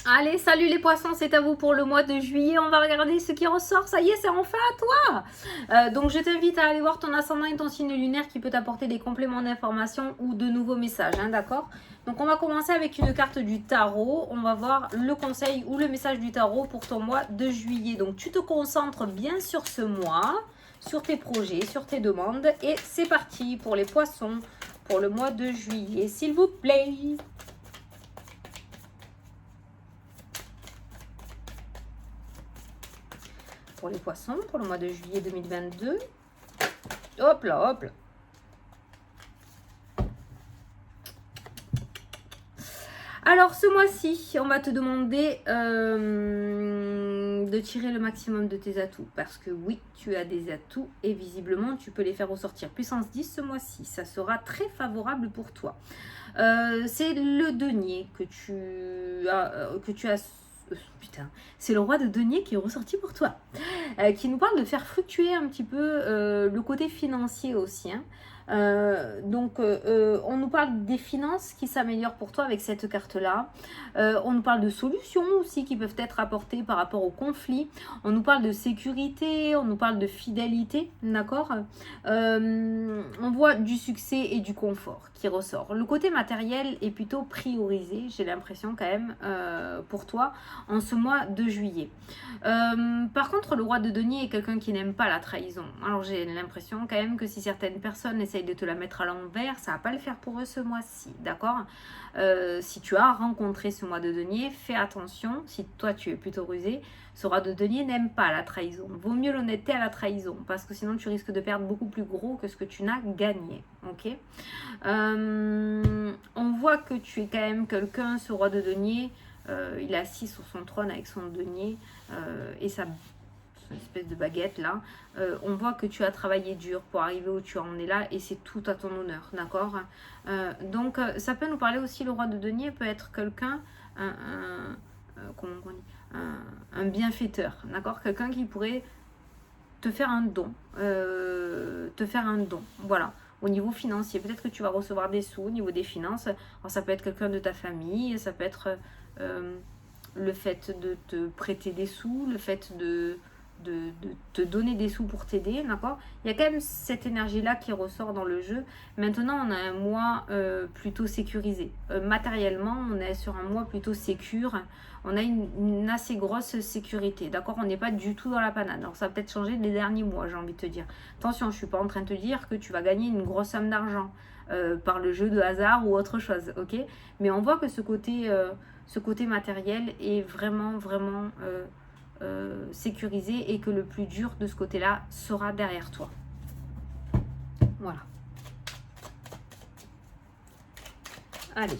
Allez, salut les poissons, c'est à vous pour le mois de juillet. On va regarder ce qui ressort. Ça y est, c'est enfin à toi. Donc, je t'invite à aller voir ton ascendant et ton signe lunaire qui peut t'apporter des compléments d'information ou de nouveaux messages. Hein, d'accord? Donc, on va commencer avec une carte du tarot. On va voir le conseil ou le message du tarot pour ton mois de juillet. Donc, tu te concentres bien sur ce mois, sur tes projets, sur tes demandes. Et c'est parti pour les poissons pour le mois de juillet, s'il vous plaît. Pour les poissons, pour le mois de juillet 2022. Hop là, hop là. Alors, ce mois-ci, on va te demander de tirer le maximum de tes atouts. Parce que oui, tu as des atouts et visiblement, tu peux les faire ressortir. Puissance 10 ce mois-ci, ça sera très favorable pour toi. C'est le denier que tu as... Putain, c'est le roi de denier qui est ressorti pour toi. Qui nous parle de faire fluctuer un petit peu le côté financier aussi. Hein. On nous parle des finances qui s'améliorent pour toi avec cette carte-là. On nous parle de solutions aussi qui peuvent être apportées par rapport au conflit. On nous parle de sécurité, on nous parle de fidélité, d'accord. On voit du succès et du confort qui ressort. Le côté matériel est plutôt priorisé, j'ai l'impression quand même, pour toi en ce mois de juillet. Par contre, le roi de denier est quelqu'un qui n'aime pas la trahison. Alors j'ai l'impression quand même que si certaines personnes essayent de te la mettre à l'envers, ça va pas le faire pour eux ce mois-ci, d'accord. Si tu as rencontré ce mois de denier, fais attention, si toi tu es plutôt rusé, ce roi de denier n'aime pas la trahison. Vaut mieux l'honnêteté à la trahison, parce que sinon tu risques de perdre beaucoup plus gros que ce que tu n'as gagné, ok. On voit que tu es quand même quelqu'un, ce roi de denier, il est assis sur son trône avec son denier et sa espèce de baguette là. On voit que tu as travaillé dur pour arriver où tu en es là et c'est tout à ton honneur, d'accord. Donc ça peut nous parler aussi, le roi de denier peut être quelqu'un, comment on dit, un bienfaiteur, d'accord, quelqu'un qui pourrait te faire un don, voilà. Au niveau financier, peut-être que tu vas recevoir des sous au niveau des finances. Alors, ça peut être quelqu'un de ta famille, ça peut être le fait de te prêter des sous, le fait de te donner des sous pour t'aider, d'accord. Il y a quand même cette énergie-là qui ressort dans le jeu. Maintenant, on a un mois plutôt sécurisé. Matériellement, on est sur un mois plutôt sécure. On a une assez grosse sécurité, d'accord. On n'est pas du tout dans la panade. Alors, ça va peut-être changer les derniers mois, j'ai envie de te dire. Attention, je ne suis pas en train de te dire que tu vas gagner une grosse somme d'argent par le jeu de hasard ou autre chose, ok. Mais on voit que ce côté matériel est vraiment sécurisé et que le plus dur de ce côté-là sera derrière toi. Voilà. Allez.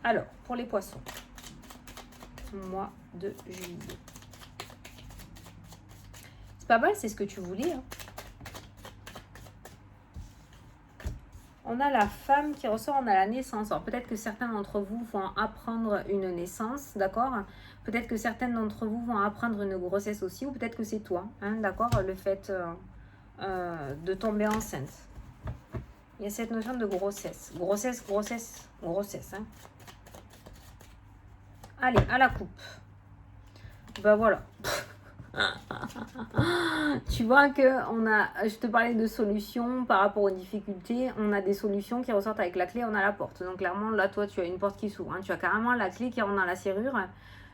Alors, pour les poissons, mois de juillet. C'est pas mal, c'est ce que tu voulais. Hein. On a la femme qui ressort, on a la naissance. Alors peut-être que certains d'entre vous vont apprendre une naissance, d'accord. Peut-être que certaines d'entre vous vont apprendre une grossesse aussi, ou peut-être que c'est toi, hein, d'accord, le fait de tomber enceinte. Il y a cette notion de grossesse. Grossesse, hein. Allez, à la coupe. Ben voilà. Tu vois que je te parlais de solutions par rapport aux difficultés, on a des solutions qui ressortent avec la clé, on a la porte. Donc clairement là, toi tu as une porte qui s'ouvre, hein. Tu as carrément la clé qui rentre dans la serrure.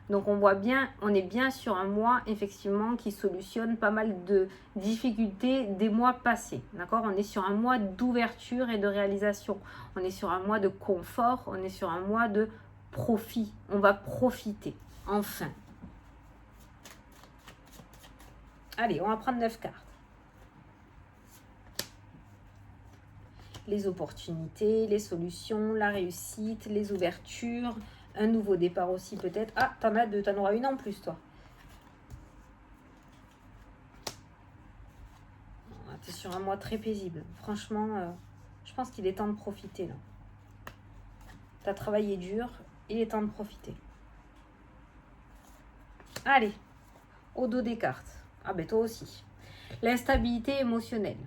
Donc on voit bien, on est bien sur un mois effectivement qui solutionne pas mal de difficultés des mois passés, d'accord. On est sur un mois d'ouverture et de réalisation, on est sur un mois de confort, on est sur un mois de profit, on va profiter, enfin. Allez, on va prendre 9 cartes. Les opportunités, les solutions, la réussite, les ouvertures, un nouveau départ aussi peut-être. Ah, t'en as deux, t'en auras une en plus toi. T'es sur un mois très paisible. Franchement, je pense qu'il est temps de profiter là. T'as travaillé dur, il est temps de profiter. Allez, au dos des cartes. Ah ben toi aussi. L'instabilité émotionnelle.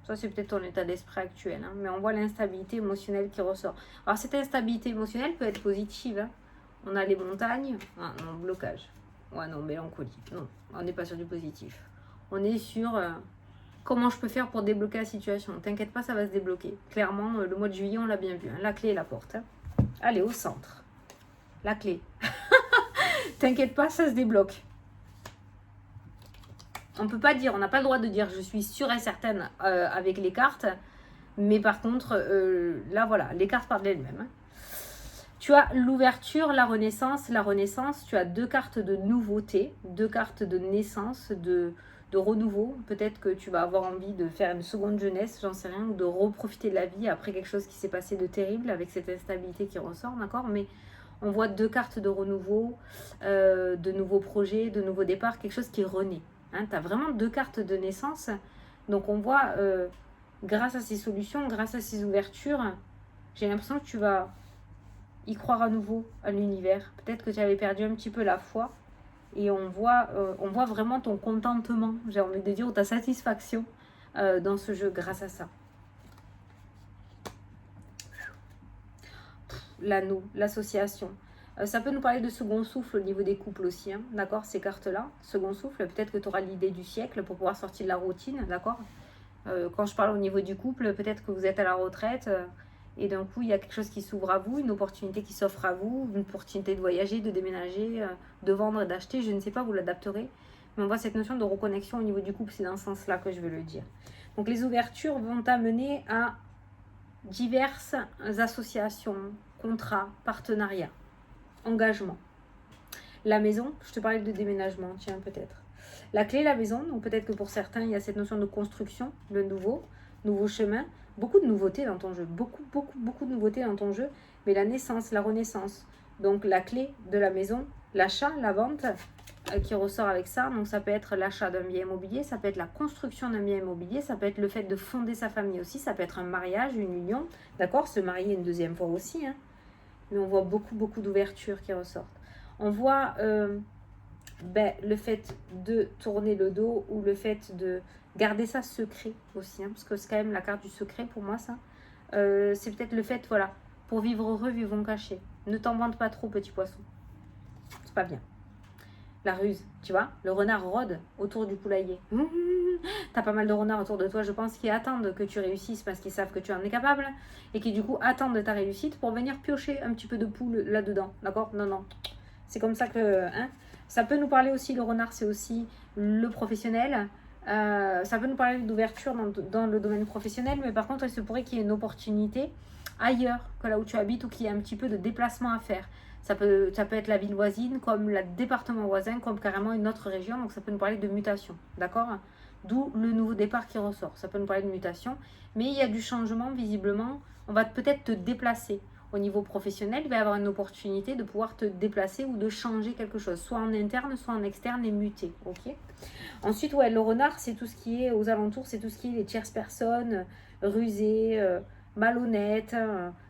Ça, c'est peut-être ton état d'esprit actuel. Hein, mais on voit l'instabilité émotionnelle qui ressort. Alors, cette instabilité émotionnelle peut être positive. Hein. On a les montagnes. Ah non, blocage. Ouais, non, mélancolie. Non, on n'est pas sur du positif. On est sur comment je peux faire pour débloquer la situation. T'inquiète pas, ça va se débloquer. Clairement, le mois de juillet, on l'a bien vu. Hein. La clé et la porte. Hein. Allez, au centre. La clé. T'inquiète pas, ça se débloque. On peut pas dire, on n'a pas le droit de dire je suis sûre et certaine avec les cartes. Mais par contre, là, voilà, les cartes parlent d'elles-mêmes. Hein. Tu as l'ouverture, la renaissance. La renaissance, tu as 2 cartes de nouveauté, 2 cartes de naissance, de renouveau. Peut-être que tu vas avoir envie de faire une seconde jeunesse, j'en sais rien, ou de reprofiter de la vie après quelque chose qui s'est passé de terrible avec cette instabilité qui ressort, d'accord? Mais on voit 2 cartes de renouveau, de nouveaux projets, de nouveaux départs, quelque chose qui renaît. Hein, tu as vraiment 2 cartes de naissance. Donc on voit, grâce à ces solutions, grâce à ces ouvertures, j'ai l'impression que tu vas y croire à nouveau à l'univers. Peut-être que tu avais perdu un petit peu la foi. Et on voit vraiment ton contentement, j'ai envie de dire, ou ta satisfaction dans ce jeu grâce à ça. L'anneau, l'association. Ça peut nous parler de second souffle au niveau des couples aussi, hein, d'accord, ces cartes-là. Second souffle, peut-être que tu auras l'idée du siècle pour pouvoir sortir de la routine, d'accord. Quand je parle au niveau du couple, peut-être que vous êtes à la retraite et d'un coup, il y a quelque chose qui s'ouvre à vous, une opportunité qui s'offre à vous, une opportunité de voyager, de déménager, de vendre, d'acheter, je ne sais pas, vous l'adapterez. Mais on voit cette notion de reconnexion au niveau du couple, c'est dans ce sens-là que je veux le dire. Donc les ouvertures vont amener à diverses associations, contrats, partenariats, engagements. La maison, je te parlais de déménagement, tiens, peut-être. La clé, la maison, donc peut-être que pour certains, il y a cette notion de construction, de nouveau chemin. Beaucoup de nouveautés dans ton jeu, beaucoup de nouveautés dans ton jeu, mais la naissance, la renaissance. Donc la clé de la maison, l'achat, la vente qui ressort avec ça. Donc ça peut être l'achat d'un bien immobilier, ça peut être la construction d'un bien immobilier, ça peut être le fait de fonder sa famille aussi, ça peut être un mariage, une union, d'accord, se marier une deuxième fois aussi. Hein. Mais on voit beaucoup d'ouvertures qui ressortent. On voit le fait de tourner le dos ou le fait de garder ça secret aussi, hein, parce que c'est quand même la carte du secret pour moi ça. C'est peut-être le fait, voilà, pour vivre heureux, vivons cachés. Ne t'en vante pas trop, petit poisson. C'est pas bien. La ruse, tu vois, le renard rôde autour du poulailler. T'as pas mal de renards autour de toi, je pense, qui attendent que tu réussisses parce qu'ils savent que tu en es capable et qui du coup attendent ta réussite pour venir piocher un petit peu de poule là-dedans, d'accord? Non. C'est comme ça que... Hein, ça peut nous parler aussi, le renard, c'est aussi le professionnel. Ça peut nous parler d'ouverture dans le domaine professionnel, mais par contre, il se pourrait qu'il y ait une opportunité ailleurs que là où tu habites ou qu'il y ait un petit peu de déplacement à faire. Ça peut être la ville voisine, comme le département voisin, comme carrément une autre région. Donc ça peut nous parler de mutation, d'accord? D'où le nouveau départ qui ressort. Ça peut nous parler de mutation, mais il y a du changement visiblement. On va peut-être te déplacer. Au niveau professionnel, il va y avoir une opportunité de pouvoir te déplacer ou de changer quelque chose, soit en interne, soit en externe et muter. Ok. Ensuite, ouais, le renard, c'est tout ce qui est aux alentours, c'est tout ce qui est les tierces personnes, rusées, malhonnêtes,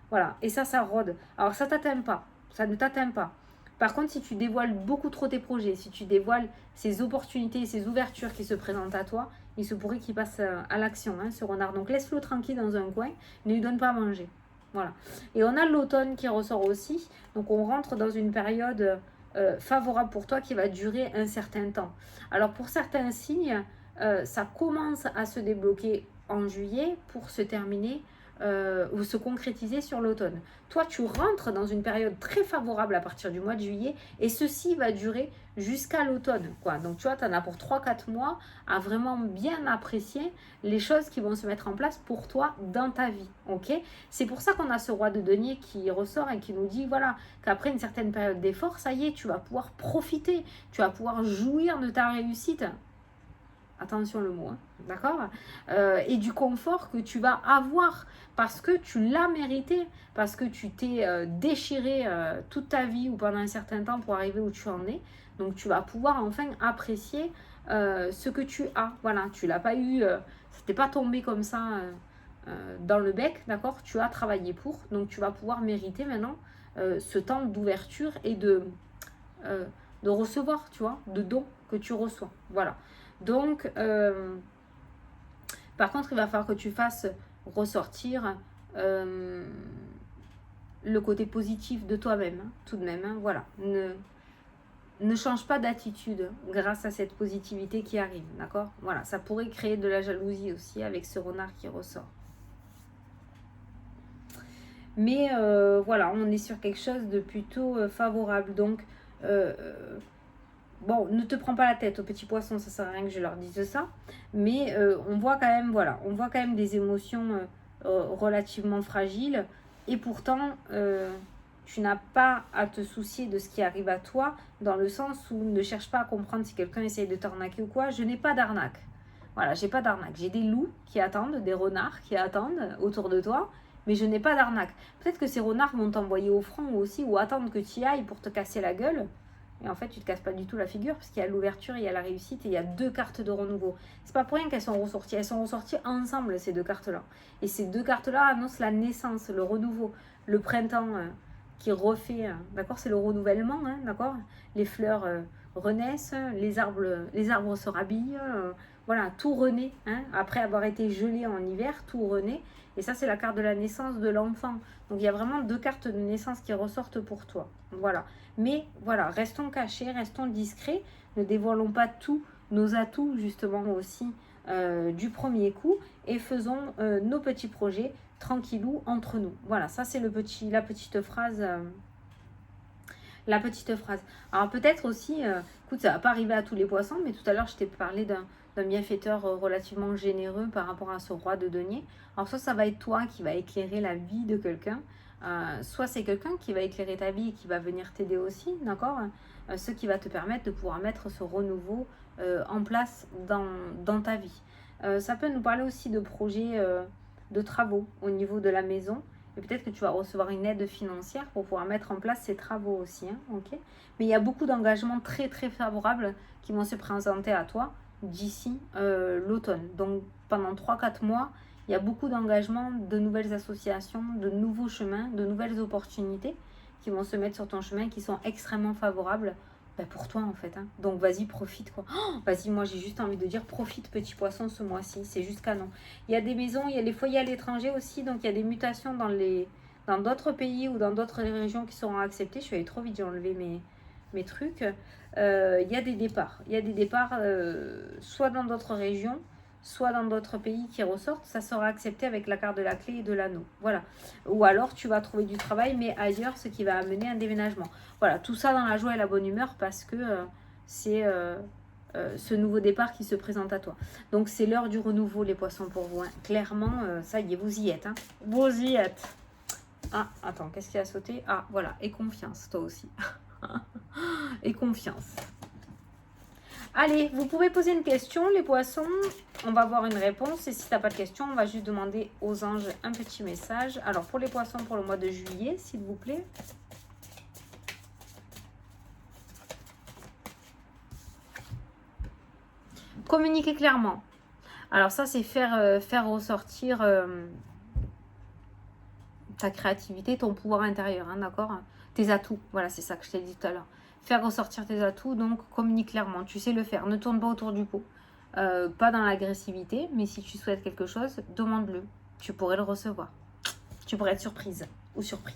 voilà. Et ça rôde. Alors ça t'atteint pas, ça ne t'atteint pas. Par contre, si tu dévoiles beaucoup trop tes projets, si tu dévoiles ces opportunités et ces ouvertures qui se présentent à toi, il se pourrait qu'il passe à l'action, hein, ce renard. Donc laisse-le tranquille dans un coin, ne lui donne pas à manger. Voilà. Et on a l'automne qui ressort aussi. Donc on rentre dans une période favorable pour toi qui va durer un certain temps. Alors pour certains signes, ça commence à se débloquer en juillet pour se terminer ou se concrétiser sur l'automne. Toi, tu rentres dans une période très favorable à partir du mois de juillet et ceci va durer jusqu'à l'automne, quoi. Donc, tu vois, tu en as pour 3-4 mois à vraiment bien apprécier les choses qui vont se mettre en place pour toi dans ta vie, ok? C'est pour ça qu'on a ce roi de denier qui ressort et qui nous dit, voilà, qu'après une certaine période d'effort, ça y est, tu vas pouvoir profiter, tu vas pouvoir jouir de ta réussite. Attention le mot, hein, d'accord, et du confort que tu vas avoir parce que tu l'as mérité, parce que tu t'es déchiré toute ta vie ou pendant un certain temps pour arriver où tu en es. Donc tu vas pouvoir enfin apprécier ce que tu as. Voilà, tu l'as pas eu, ça t'est pas tombé comme ça dans le bec, d'accord. Tu as travaillé pour, donc tu vas pouvoir mériter maintenant ce temps d'ouverture et de recevoir, tu vois, de dons que tu reçois. Voilà. Donc, par contre, il va falloir que tu fasses ressortir le côté positif de toi-même, hein, tout de même. Hein, voilà. Ne change pas d'attitude grâce à cette positivité qui arrive, d'accord? Voilà, ça pourrait créer de la jalousie aussi avec ce renard qui ressort. Mais voilà, on est sur quelque chose de plutôt favorable. Donc, bon, ne te prends pas la tête aux petits poissons, ça sert à rien que je leur dise ça. Mais on voit quand même, voilà, on voit quand même des émotions relativement fragiles. Et pourtant, tu n'as pas à te soucier de ce qui arrive à toi, dans le sens où ne cherche pas à comprendre si quelqu'un essaye de t'arnaquer ou quoi. Je n'ai pas d'arnaque. Voilà, j'ai pas d'arnaque. J'ai des loups qui attendent, des renards qui attendent autour de toi, mais je n'ai pas d'arnaque. Peut-être que ces renards vont t'envoyer au front aussi, ou attendre que tu y ailles pour te casser la gueule. Et en fait, tu ne te casses pas du tout la figure, parce qu'il y a l'ouverture, il y a la réussite, et il y a 2 cartes de renouveau. C'est pas pour rien qu'elles sont ressorties. Elles sont ressorties ensemble, ces 2 cartes-là. Et ces 2 cartes-là annoncent la naissance, le renouveau, le printemps qui refait, d'accord? C'est le renouvellement, hein, d'accord? Les fleurs renaissent, les arbres se rhabillent, voilà, tout renaît, hein, après avoir été gelé en hiver, tout renaît. Et ça, c'est la carte de la naissance de l'enfant. Donc, il y a vraiment 2 cartes de naissance qui ressortent pour toi. Voilà. Mais, voilà, restons cachés, restons discrets. Ne dévoilons pas tous nos atouts, justement, aussi, du premier coup. Et faisons nos petits projets tranquillou entre nous. Voilà, ça, c'est la petite phrase... la petite phrase. Alors peut-être aussi, écoute, ça va pas arriver à tous les poissons, mais tout à l'heure, je t'ai parlé d'un bienfaiteur relativement généreux par rapport à ce roi de denier. Alors soit ça va être toi qui va éclairer la vie de quelqu'un, soit c'est quelqu'un qui va éclairer ta vie et qui va venir t'aider aussi, d'accord? Ce qui va te permettre de pouvoir mettre ce renouveau en place dans ta vie. Ça peut nous parler aussi de projets de travaux au niveau de la maison. Et peut-être que tu vas recevoir une aide financière pour pouvoir mettre en place ces travaux aussi. Hein, okay, mais il y a beaucoup d'engagements très très favorables qui vont se présenter à toi d'ici l'automne. Donc pendant 3-4 mois, il y a beaucoup d'engagements, de nouvelles associations, de nouveaux chemins, de nouvelles opportunités qui vont se mettre sur ton chemin, qui sont extrêmement favorables pour toi en fait. Hein. Donc vas-y, profite quoi. Oh, vas-y, moi j'ai juste envie de dire profite petit poisson ce mois-ci, c'est juste canon. Il y a des maisons, il y a les foyers à l'étranger aussi, donc il y a des mutations dans d'autres pays ou dans d'autres régions qui seront acceptées. Je suis allée trop vite, j'ai enlevé mes trucs. Il y a des départs. Il y a des départs soit dans d'autres régions, soit dans d'autres pays qui ressortent, ça sera accepté avec la carte de la clé et de l'anneau. Voilà. Ou alors, tu vas trouver du travail, mais ailleurs, ce qui va amener un déménagement. Voilà, tout ça dans la joie et la bonne humeur parce que c'est ce nouveau départ qui se présente à toi. Donc, c'est l'heure du renouveau, les poissons, pour vous. Hein. Clairement, ça y est, vous y êtes. Hein. Vous y êtes. Ah, attends, qu'est-ce qui a sauté? Ah, voilà, et confiance, toi aussi. Et confiance. Allez, vous pouvez poser une question, les poissons. On va voir une réponse. Et si tu n'as pas de question, on va juste demander aux anges un petit message. Alors, pour les poissons, pour le mois de juillet, s'il vous plaît. Communiquer clairement. Alors ça, c'est faire ressortir ta créativité, ton pouvoir intérieur, hein, d'accord? Tes atouts. Voilà, c'est ça que je t'ai dit tout à l'heure. Faire ressortir tes atouts, donc communique clairement. Tu sais le faire. Ne tourne pas autour du pot. Pas dans l'agressivité, mais si tu souhaites quelque chose, demande-le. Tu pourrais le recevoir. Tu pourrais être surprise ou surpris.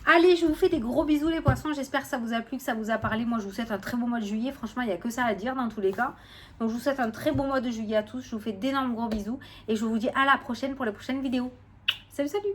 Allez, je vous fais des gros bisous les poissons. J'espère que ça vous a plu, que ça vous a parlé. Moi, je vous souhaite un très beau mois de juillet. Franchement, il n'y a que ça à dire dans tous les cas. Donc, je vous souhaite un très beau mois de juillet à tous. Je vous fais d'énormes gros bisous. Et je vous dis à la prochaine pour les prochaines vidéos. Salut, salut!